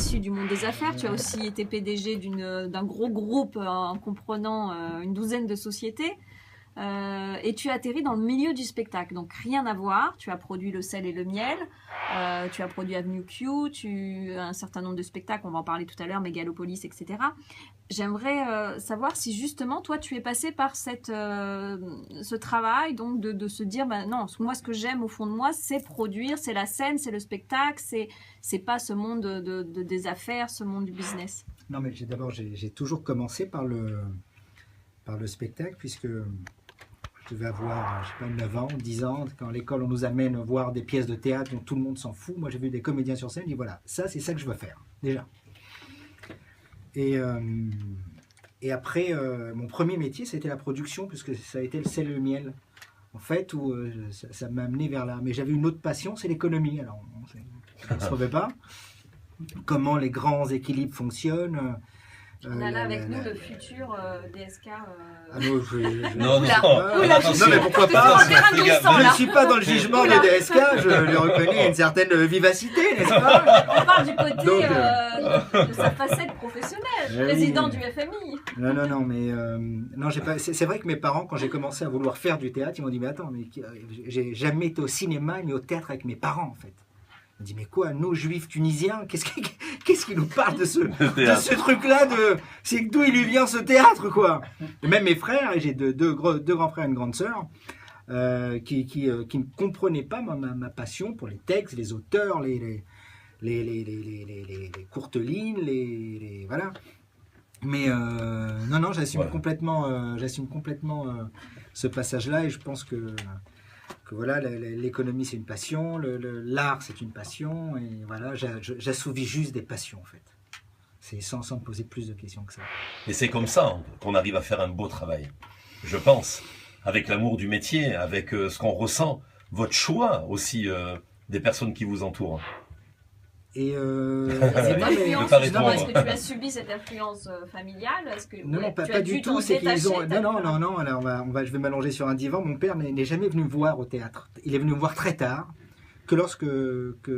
issu du monde des affaires. Tu as aussi été PDG d'un gros groupe comprenant une douzaine de sociétés. Et tu as atterri dans le milieu du spectacle, donc rien à voir. Tu as produit Le Sel et le Miel, tu as produit Avenue Q, un certain nombre de spectacles, on va en parler tout à l'heure, Mégalopolis, etc. J'aimerais savoir si justement toi tu es passé par ce travail, donc de se dire non, moi ce que j'aime au fond de moi c'est produire, c'est la scène, c'est le spectacle, c'est pas ce monde des affaires, ce monde du business. Non, mais j'ai toujours commencé par le spectacle, puisque je devais avoir, je sais pas, 9 ans, 10 ans, quand à l'école on nous amène voir des pièces de théâtre dont tout le monde s'en fout. Moi j'ai vu des comédiens sur scène, je dis voilà, c'est ça que je veux faire, déjà. Et après, mon premier métier, c'était la production, puisque ça a été Le Sel et le Miel, en fait, où ça m'a amené vers là. Mais j'avais une autre passion, c'est l'économie. Alors, on ne se remet pas. Comment les grands équilibres fonctionnent. On a là avec nous le futur DSK. Non, mais pourquoi pas? Je ne suis pas dans le jugement des DSK, je lui reconnais une certaine vivacité, n'est-ce pas? On parle du côté de sa facette professionnelle, président du FMI. Non, mais non, c'est vrai que mes parents, quand j'ai commencé à vouloir faire du théâtre, ils m'ont dit mais attends, mais j'ai jamais été au cinéma ni au théâtre avec mes parents en fait. On dit mais quoi, nous juifs tunisiens, qu'est-ce qui nous parle de ce truc-là, c'est d'où il lui vient ce théâtre quoi. Et même mes frères, et j'ai deux grands frères et une grande sœur, qui ne comprenaient pas ma passion pour les textes, les auteurs, les courtes lignes, voilà. Mais non, j'assume complètement ce passage-là, et je pense que voilà, l'économie c'est une passion, l'art c'est une passion, et voilà, j'assouvis juste des passions en fait. C'est sans me poser plus de questions que ça. Et c'est comme ça qu'on arrive à faire un beau travail, je pense, avec l'amour du métier, avec ce qu'on ressent, votre choix aussi des personnes qui vous entourent. Et est-ce que tu as subi cette influence familiale? Non, pas du tout. C'est qu'ils ont. Non. Alors je vais m'allonger sur un divan. Mon père n'est jamais venu me voir au théâtre. Il est venu me voir très tard, que lorsque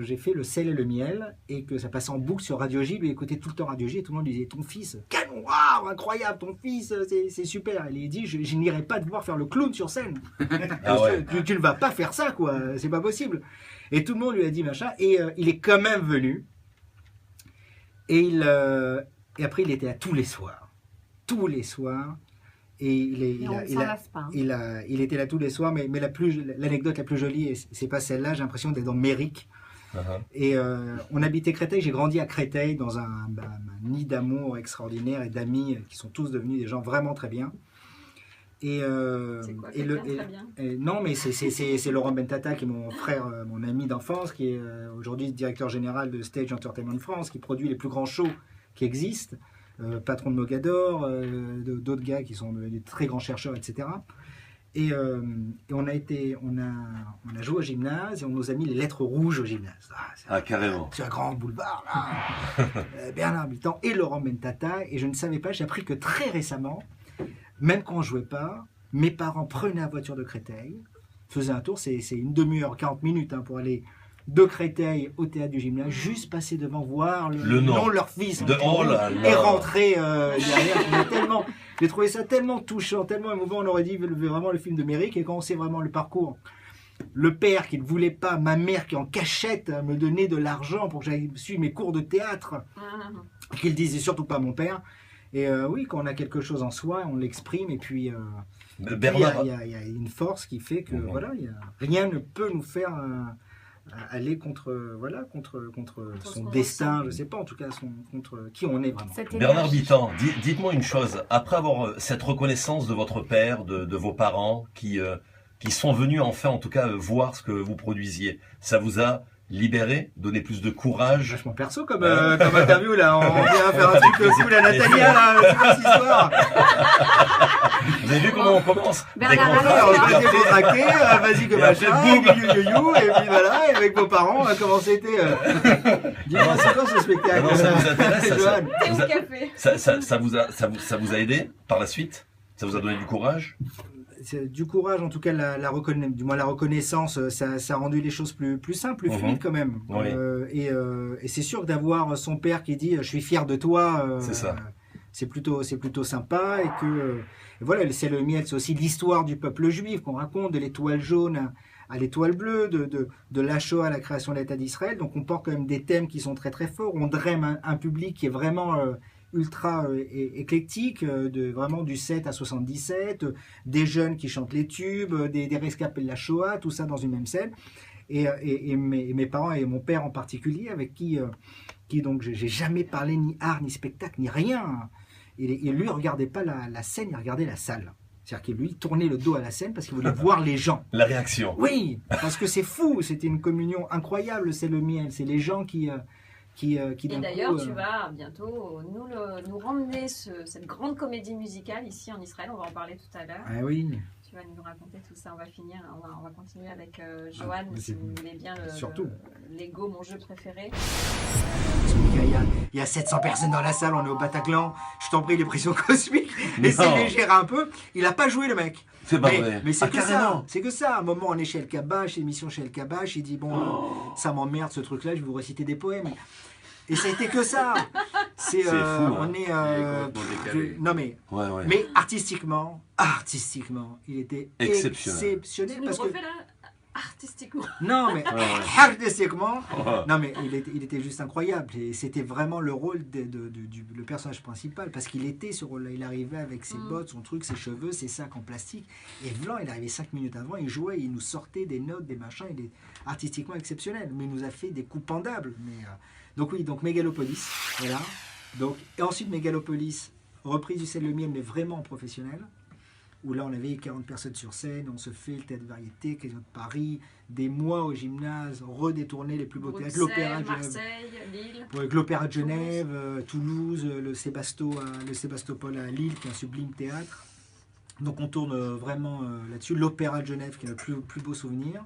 j'ai fait Le Sel et le Miel et que ça passait en boucle sur Radio J. Lui écoutait tout le temps Radio J et tout le monde lui disait ton fils, canon, waouh, incroyable, ton fils, c'est super. Il dit je n'irai pas te voir faire le clown sur scène. Tu ne vas pas faire ça quoi, c'est pas possible. Et tout le monde lui a dit machin, et il est quand même venu. Et après, il était là tous les soirs. Et il était là tous les soirs, mais l'anecdote la plus jolie, et c'est pas celle-là, j'ai l'impression d'être dans Méric. Et on habitait Créteil, j'ai grandi à Créteil, dans un nid d'amour extraordinaire et d'amis qui sont tous devenus des gens vraiment très bien. C'est quoi, très bien. Non, mais c'est Laurent Bentata, qui est mon frère, mon ami d'enfance, qui est aujourd'hui directeur général de Stage Entertainment France, qui produit les plus grands shows qui existent, patron de Mogador, d'autres gars qui sont des très grands chercheurs, etc. Et on a joué au gymnase et on nous a mis les lettres rouges au gymnase. Carrément. Sur un grand boulevard, là. Bernard Habitant et Laurent Bentata, et je ne savais pas, j'ai appris que très récemment, même quand on ne jouait pas, mes parents prenaient la voiture de Créteil, faisaient un tour, c'est une demi-heure, 40 minutes pour aller de Créteil au théâtre du Gymnase, juste passer devant, voir le nom de leur fils et rentrer derrière. J'ai trouvé ça tellement touchant, tellement émouvant, on aurait dit vraiment le film de Méric, et quand on sait vraiment le parcours, le père qui ne voulait pas, ma mère qui en cachette me donnait de l'argent pour que j'aille suivre mes cours de théâtre, qu'il disait surtout pas mon père. Et oui, quand on a quelque chose en soi, on l'exprime, et puis il y a une force qui fait que rien ne peut nous faire aller contre son destin, je ne sais pas, en tout cas contre qui on est vraiment. Bernard Habitant, dites-moi une chose, après avoir cette reconnaissance de votre père, de vos parents, qui sont venus enfin en tout cas voir ce que vous produisiez, ça vous a libéré, donner plus de courage. Vachement perso comme interview là, on vient faire un truc cool à Natalia là, c'est quoi cette histoire? Vous avez vu comment on commence? Vas-y décontracté, vas-y que machin, you, et puis voilà, et avec vos parents, comment c'était dis-moi, c'est quoi ce spectacle? Non, ça vous intéresse, ça vous a aidé par la suite? Ça vous a donné du courage? du courage, en tout cas du moins la reconnaissance, ça a rendu les choses plus simples, plus fluides quand même. Oui. Et c'est sûr que d'avoir son père qui dit je suis fier de toi, C'est ça. c'est plutôt sympa. Et que et voilà, c'est le miel, c'est aussi l'histoire du peuple juif qu'on raconte, de l'étoile jaune à l'étoile bleue, de la Shoah à la création de l'État d'Israël. Donc on porte quand même des thèmes qui sont très très forts. On draine un public qui est vraiment ultra éclectique, vraiment du 7 à 77, des jeunes qui chantent les tubes, des rescapés de la Shoah, tout ça dans une même scène. Et mes parents et mon père en particulier, avec qui donc j'ai jamais parlé ni art, ni spectacle, ni rien. Et lui, il regardait pas la scène, il regardait la salle. C'est-à-dire qu'il lui tournait le dos à la scène parce qu'il voulait voir les gens. La réaction. Oui, parce que c'est fou, c'était une communion incroyable, c'est le miel, c'est les gens qui Et d'ailleurs, tu vas bientôt nous ramener cette grande comédie musicale ici en Israël. On va en parler tout à l'heure. Ah oui. Tu vas nous raconter tout ça. On va continuer avec Johan, si vous voulez bien surtout Lego, mon jeu préféré. Il y a 700 personnes dans la salle, on est au Bataclan. Je t'en prie, les pressions cosmiques. Essaye de gérer un peu. Il n'a pas joué, le mec. C'est pas vrai. Mais c'est que ça. Carrément. C'est que ça. À un moment, on est chez El Kabash, émission chez El Kabash. Il dit bon, ça m'emmerde ce truc-là, je vais vous réciter des poèmes. Et ça a été que ça. C'est fou. On est. Non mais. Ouais. Mais artistiquement, il était exceptionnel. Tu nous refais là artistiquement. Non mais artistiquement. Non mais il était juste incroyable. Et c'était vraiment le rôle le personnage principal parce qu'il était ce rôle-là. Il arrivait avec ses bottes, son truc, ses cheveux, ses sacs en plastique. Et Vlan, il arrivait 5 minutes avant, il jouait, il nous sortait des notes, des machins. Il est artistiquement exceptionnel. Mais il nous a fait des coups pendables. Donc oui, donc Mégalopolis, voilà. Donc, et ensuite Mégalopolis, reprise du Ciel le miel, mais vraiment professionnel. Où là, on avait 40 personnes sur scène, on se fait le théâtre de variété, Casino de Paris, des mois au gymnase, redétourner les plus beaux théâtres, l'Opéra de Genève, Marseille, Lille, avec l'Opéra de Genève, Toulouse, le Sébastopol à Lille, qui est un sublime théâtre. Donc on tourne vraiment là-dessus. L'Opéra de Genève, qui est le plus beau souvenir.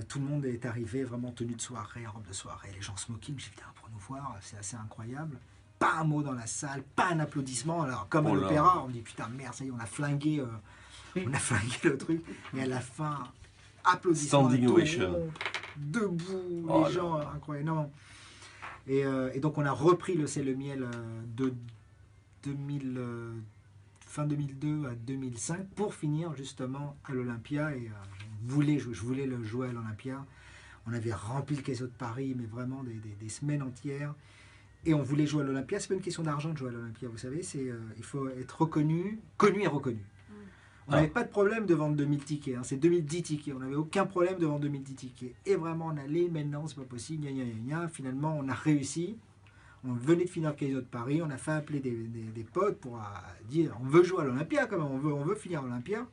Tout le monde est arrivé vraiment tenue de soirée, en robe de soirée, les gens smoking, j'ai dit pour nous voir, c'est assez incroyable. Pas un mot dans la salle, pas un applaudissement. Alors, comme à l'opéra, on dit putain, merde, ça y est, on a flingué le truc. Et à la fin, applaudissements. Standing ovation. Debout, les gens, incroyable. Non. Et donc, on a repris le C'est le miel de fin 2002 à 2005 pour finir justement à l'Olympia. Et je voulais le jouer à l'Olympia. On avait rempli le Casino de Paris, mais vraiment des semaines entières. Et on voulait jouer à l'Olympia. C'est pas une question d'argent de jouer à l'Olympia, vous savez. Il faut être connu et reconnu. On n'avait pas de problème de vendre 2000 tickets. C'est 2010 tickets. On n'avait aucun problème de vendre 2010 tickets. Et vraiment, on allait, maintenant, c'est pas possible. Finalement, on a réussi. On venait de finir le Casino de Paris. On a fait appeler des potes pour dire on veut jouer à l'Olympia quand même. On veut finir à l'Olympia.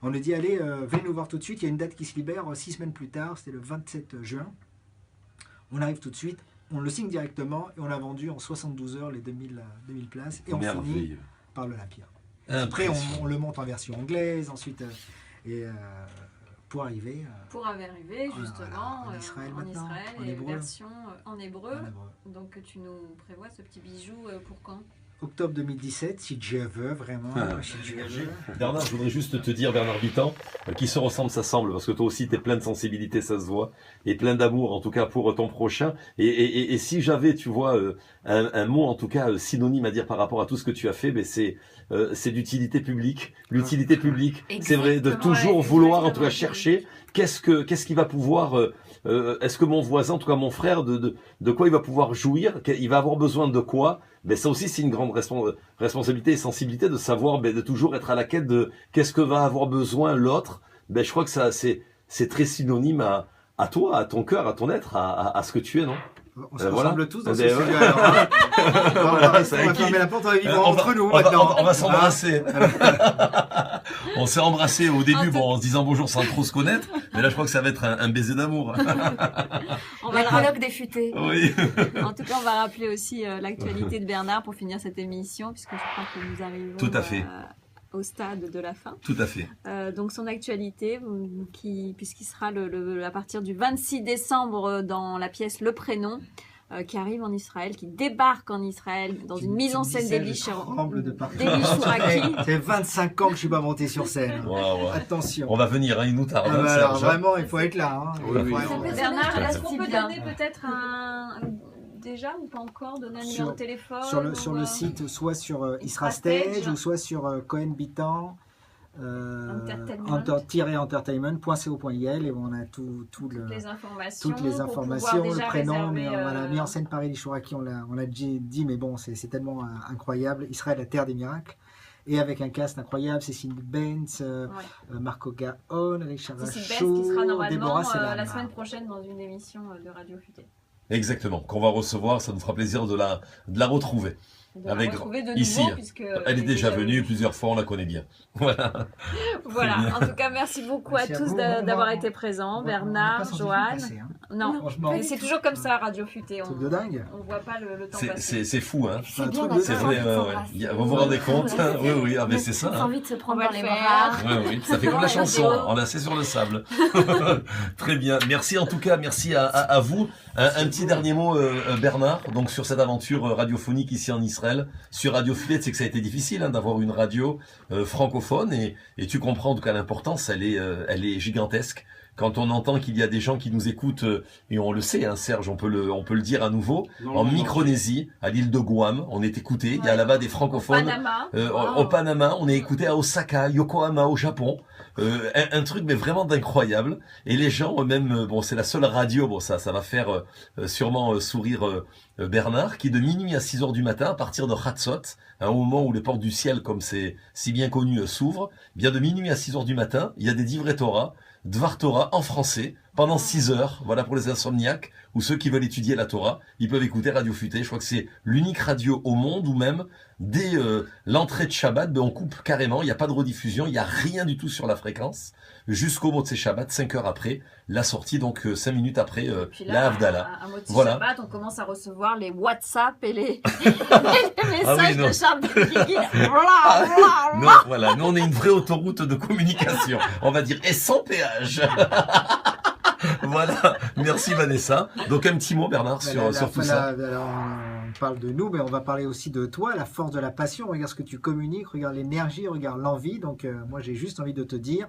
On a dit allez, venez nous voir tout de suite. Il y a une date qui se libère 6 semaines plus tard. C'était le 27 juin. On arrive tout de suite. On le signe directement et on a vendu en 72 heures les 2000 places et on finit par l'Olympia. Après, on le monte en version anglaise, ensuite, pour arriver justement en Israël, en hébreu. Version en hébreu. Donc tu nous prévois ce petit bijou pour quand ? Octobre 2017, si Dieu veut, vraiment. Si Dieu veut. Bernard, je voudrais juste te dire, Bernard Bitan, qui se ressemble, ça semble, parce que toi aussi, tu es plein de sensibilité, ça se voit, et plein d'amour, en tout cas, pour ton prochain. Et si j'avais, tu vois, un mot, en tout cas, synonyme à dire par rapport à tout ce que tu as fait, ben c'est d'utilité publique. L'utilité publique, c'est vrai, de toujours vouloir, en tout cas, chercher qu'est-ce qui va pouvoir... est-ce que mon voisin, en tout cas mon frère, de quoi il va pouvoir jouir, il va avoir besoin de quoi? Ben ça aussi c'est une grande responsabilité et sensibilité de savoir, de toujours être à la quête de qu'est-ce que va avoir besoin l'autre. Ben je crois que ça c'est très synonyme à toi, à ton cœur, à ton être, à ce que tu es, non? On se ressemble tous dans ce studio. On va fermer la porte, on va vivre entre nous maintenant. On va s'embrasser. On s'est embrassé au début, en se disant bonjour sans trop se connaître, mais là je crois que ça va être un baiser d'amour. On va le colloque des futés. Oui. En tout cas, on va rappeler aussi l'actualité de Bernard pour finir cette émission, puisque je crois que nous arrivons tout à fait. Au stade de la fin. Tout à fait. Donc son actualité, puisqu'il sera à partir du 26 décembre dans la pièce Le Prénom, qui arrive en Israël, qui débarque en Israël dans une mise en scène d'Eli Chouraki. C'est 25 ans que je suis pas monté sur scène. Wow. Attention. On va venir, hein, il nous tarde. Alors, Serge. vraiment, il faut être là. Hein. Oui, oui. Bernard, est-ce qu'on peut bien. donner peut-être déjà ou pas encore donner un numéro de téléphone Sur le site, soit sur Isra Stage. Stage ou soit sur Cohen Bitan. Entertainment.co.il et on a toutes les informations, toutes les informations, le prénom, mais réserver, mis en scène par Eli Chouraki, on l'a dit, mais bon, c'est tellement incroyable. Israël, la terre des miracles, et avec un cast incroyable, Cécile Benz, Marco Gaon, Richard Cécile Benz Rachaud, qui sera normalement Déborah Selam. la semaine prochaine dans une émission de Radio Futé. Exactement, qu'on va recevoir, ça nous fera plaisir de la retrouver. De la Avec retrouver de nouveau, ici, puisque elle est déjà venue plusieurs fois, on la connaît bien. Voilà. Voilà. En tout cas, merci beaucoup Merci à à tous vous. d'avoir été présents. On Bernard, n'a pas senti Joanne. le passer, hein. Non, Franchement. mais c'est toujours comme ça, Radio Futé. Truc de dingue. On voit pas le temps passer. C'est fou, hein. C'est un bien truc d'avoir de C'est dingue. vrai, vous vous rendez compte? Oui, oui, ah, mais c'est ça. J'ai Hein. envie de se prendre On va dans le les faire. bras. Oui, oui, ça fait comme la chanson, on est assis sur le sable. Très bien, merci en tout cas, merci à vous. Un petit dernier mot, Bernard, donc sur cette aventure radiophonique ici en Israël, sur Radio Futé, c'est que ça a été difficile hein, d'avoir une radio francophone et tu comprends en tout cas l'importance, elle est gigantesque. Quand on entend qu'il y a des gens qui nous écoutent, et on le sait, hein, Serge, on peut le dire à nouveau, en Micronésie, à l'île de Guam, on est écouté, il y a là-bas des francophones. Panama. Au Panama, on est écouté à Osaka, Yokohama au Japon, un truc mais vraiment d'incroyable. Et les gens eux-mêmes, bon c'est la seule radio, bon ça va faire sûrement sourire Bernard, qui de minuit à 6 heures du matin, à partir de Hatzot, un moment où les portes du ciel, comme c'est si bien connu, s'ouvrent, bien de minuit à 6 heures du matin, il y a des divrei Torah, Dvar Torah en français, pendant 6 heures, voilà pour les insomniaques, ou ceux qui veulent étudier la Torah, ils peuvent écouter Radio Futé. Je crois que c'est l'unique radio au monde où même, dès l'entrée de Shabbat, ben on coupe carrément, il n'y a pas de rediffusion, il n'y a rien du tout sur la fréquence, jusqu'au Motzei Shabbat, 5 heures après, la sortie, donc 5 minutes après Puis là, la Havdalah. à Motzei Voilà. Shabbat, on commence à recevoir les WhatsApp et les Ah oui, messages non. de Charles Benguigui. Non, voilà, nous on est une vraie autoroute de communication, on va dire, et sans péage. Voilà, merci Vanessa. Donc un petit mot Bernard sur tout ça. Alors, on parle de nous, mais on va parler aussi de toi, la force de la passion. Regarde ce que tu communiques, regarde l'énergie, regarde l'envie. Donc moi j'ai juste envie de te dire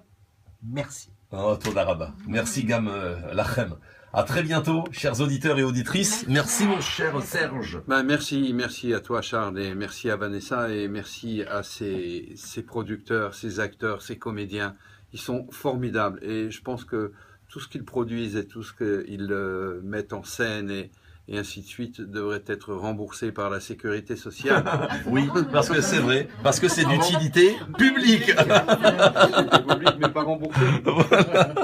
merci. Oh, Toda Rabba. Merci Gam Lachem. À très bientôt, chers auditeurs et auditrices. Merci mon cher Serge. Ben, merci à toi Charles et merci à Vanessa et merci à ces producteurs, ces acteurs, ces comédiens. Ils sont formidables et je pense que tout ce qu'ils produisent et tout ce qu'ils mettent en scène et ainsi de suite devrait être remboursé par la sécurité sociale. Oui, parce que c'est vrai, parce que c'est d'utilité publique. Mais pas remboursé. Voilà.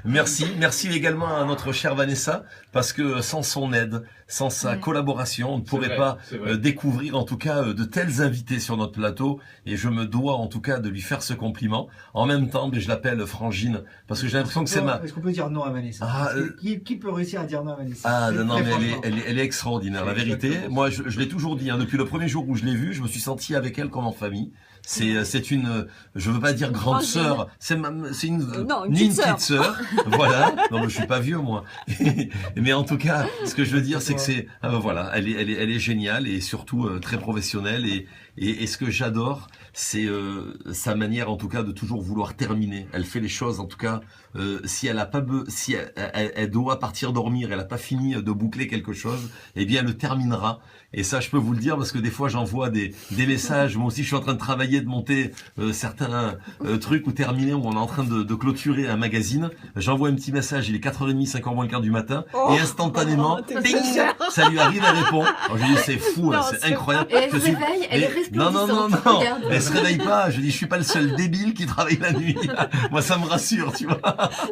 Merci également à notre chère Vanessa, parce que sans son aide, sans sa collaboration, on ne pourrait pas découvrir en tout cas de tels invités sur notre plateau, et je me dois en tout cas de lui faire ce compliment. En même temps, je l'appelle Frangine, parce que j'ai l'impression que c'est ma... Est-ce qu'on peut dire non à Vanessa? Ah, Qui peut réussir à dire non à Vanessa? Ah non, Très mais franchement. elle est extraordinaire, la vérité. Exactement. Moi, je l'ai toujours dit, hein, depuis le premier jour où je l'ai vue, je me suis senti avec elle comme en famille. C'est une, je veux pas dire grande sœur, c'est une, Non, une ni petite une petite sœur, voilà. Non, mais je suis pas vieux moi. Mais en tout cas, ce que je veux dire, c'est que c'est, voilà, elle est géniale et surtout très professionnelle et ce que j'adore, c'est sa manière en tout cas de toujours vouloir terminer. Elle fait les choses en tout cas, si elle a pas, si elle doit partir dormir, elle a pas fini de boucler quelque chose, eh bien elle le terminera. Et ça, je peux vous le dire parce que des fois, j'envoie des messages. Moi aussi, je suis en train de travailler, de monter certains trucs ou terminer où on est en train de clôturer un magazine. J'envoie un petit message, il est 4h30, 5h moins le quart du matin, et instantanément, ding, ça lui arrive, elle répond. Alors, je dis, c'est fou, hein, c'est incroyable. Et elle Je se suis- réveille, elle est resplendissante. Non, Regarde. elle se réveille pas. Je dis, je suis pas le seul débile qui travaille la nuit. Moi, ça me rassure, tu vois.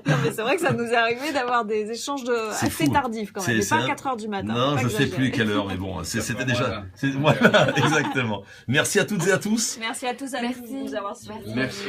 Non, mais c'est vrai que ça nous est arrivé d'avoir des échanges C'est assez fou. tardifs quand même. Mais C'est pas un- 4 heures du matin. Non, faut pas je sais exagérer. plus quelle heure, mais bon, c'était déjà, Voilà. voilà, exactement. Merci à toutes et à tous. Merci à tous Merci. de nous avoir suivis. Merci.